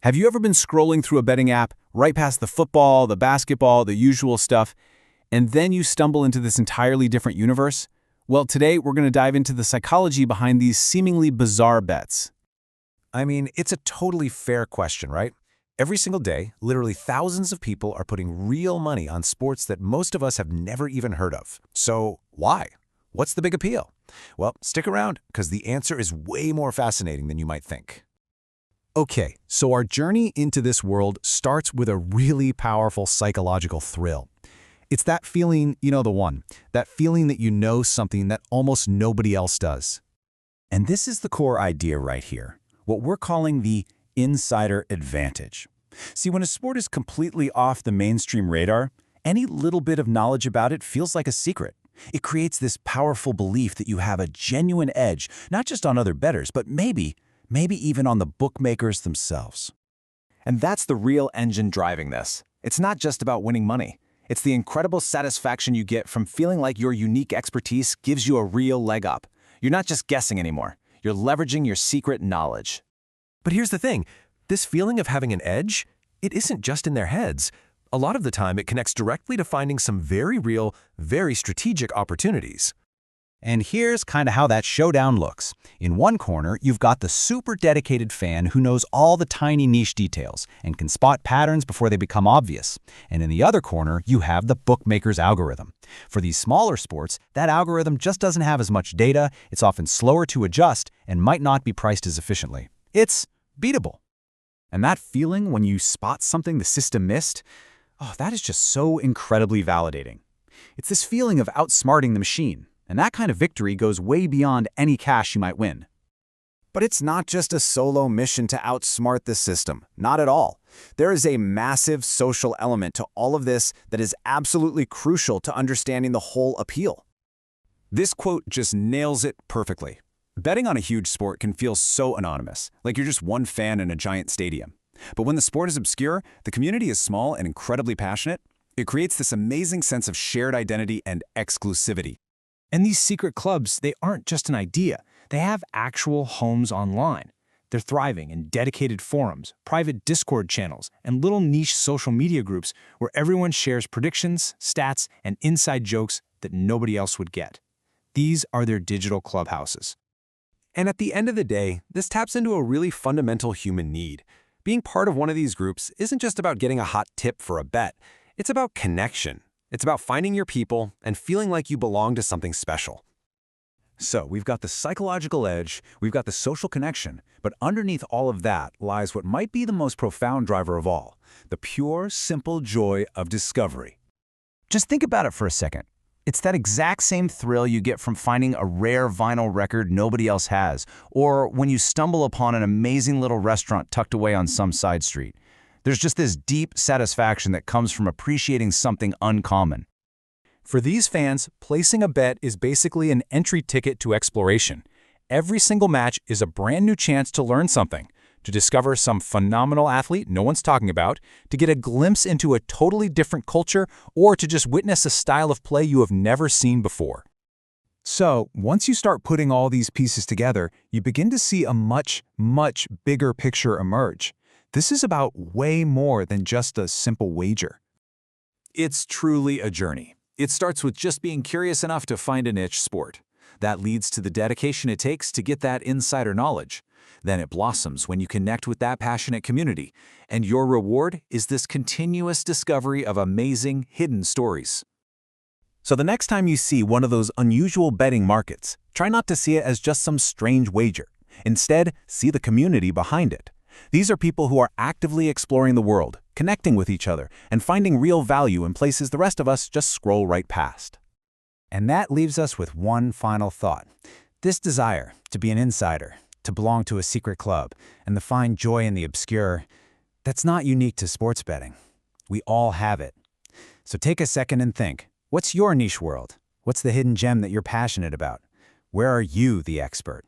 Have you ever been scrolling through a betting app, right past the football, the basketball, the usual stuff, and then you stumble into this entirely different universe? Well, today we're going to dive into the psychology behind these seemingly bizarre bets. I mean, it's a totally fair question, right? Every single day, literally thousands of people are putting real money on sports that most of us have never even heard of. So why? What's the big appeal? Well, stick around, because the answer is way more fascinating than you might think. Okay, so our journey into this world starts with a really powerful psychological thrill. It's that feeling, the one, that feeling that you know something that almost nobody else does. And this is the core idea right here, what we're calling the insider advantage. See, when a sport is completely off the mainstream radar, any little bit of knowledge about it feels like a secret. It creates this powerful belief that you have a genuine edge, not just on other bettors, but maybe even on the bookmakers themselves. And that's the real engine driving this. It's not just about winning money. It's the incredible satisfaction you get from feeling like your unique expertise gives you a real leg up. You're not just guessing anymore. You're leveraging your secret knowledge. But here's the thing. This feeling of having an edge, it isn't just in their heads. A lot of the time, it connects directly to finding some very real, very strategic opportunities. And here's kind of how that showdown looks. In one corner, you've got the super dedicated fan who knows all the tiny niche details and can spot patterns before they become obvious. And in the other corner, you have the bookmaker's algorithm. For these smaller sports, that algorithm just doesn't have as much data, it's often slower to adjust, and might not be priced as efficiently. It's beatable. And that feeling when you spot something the system missed, that is just so incredibly validating. It's this feeling of outsmarting the machine. And that kind of victory goes way beyond any cash you might win. But it's not just a solo mission to outsmart the system. Not at all. There is a massive social element to all of this that is absolutely crucial to understanding the whole appeal. This quote just nails it perfectly. Betting on a huge sport can feel so anonymous, like you're just one fan in a giant stadium. But when the sport is obscure, the community is small and incredibly passionate, it creates this amazing sense of shared identity and exclusivity. And these secret clubs, they aren't just an idea. They have actual homes online. They're thriving in dedicated forums, private Discord channels, and little niche social media groups where everyone shares predictions, stats, and inside jokes that nobody else would get. These are their digital clubhouses. And at the end of the day, this taps into a really fundamental human need. Being part of one of these groups isn't just about getting a hot tip for a bet. It's about connection. It's about finding your people and feeling like you belong to something special. So we've got the psychological edge, we've got the social connection, but underneath all of that lies what might be the most profound driver of all, the pure, simple joy of discovery. Just think about it for a second. It's that exact same thrill you get from finding a rare vinyl record nobody else has, or when you stumble upon an amazing little restaurant tucked away on some side street. There's just this deep satisfaction that comes from appreciating something uncommon. For these fans, placing a bet is basically an entry ticket to exploration. Every single match is a brand new chance to learn something, to discover some phenomenal athlete no one's talking about, to get a glimpse into a totally different culture, or to just witness a style of play you have never seen before. So, once you start putting all these pieces together, you begin to see a much, much bigger picture emerge. This is about way more than just a simple wager. It's truly a journey. It starts with just being curious enough to find a niche sport. That leads to the dedication it takes to get that insider knowledge. Then it blossoms when you connect with that passionate community, and your reward is this continuous discovery of amazing hidden stories. So the next time you see one of those unusual betting markets, try not to see it as just some strange wager. Instead, see the community behind it. These are people who are actively exploring the world, connecting with each other, and finding real value in places the rest of us just scroll right past. And that leaves us with one final thought. This desire to be an insider, to belong to a secret club, and to find joy in the obscure, that's not unique to sports betting. We all have it. So take a second and think, what's your niche world? What's the hidden gem that you're passionate about? Where are you the expert?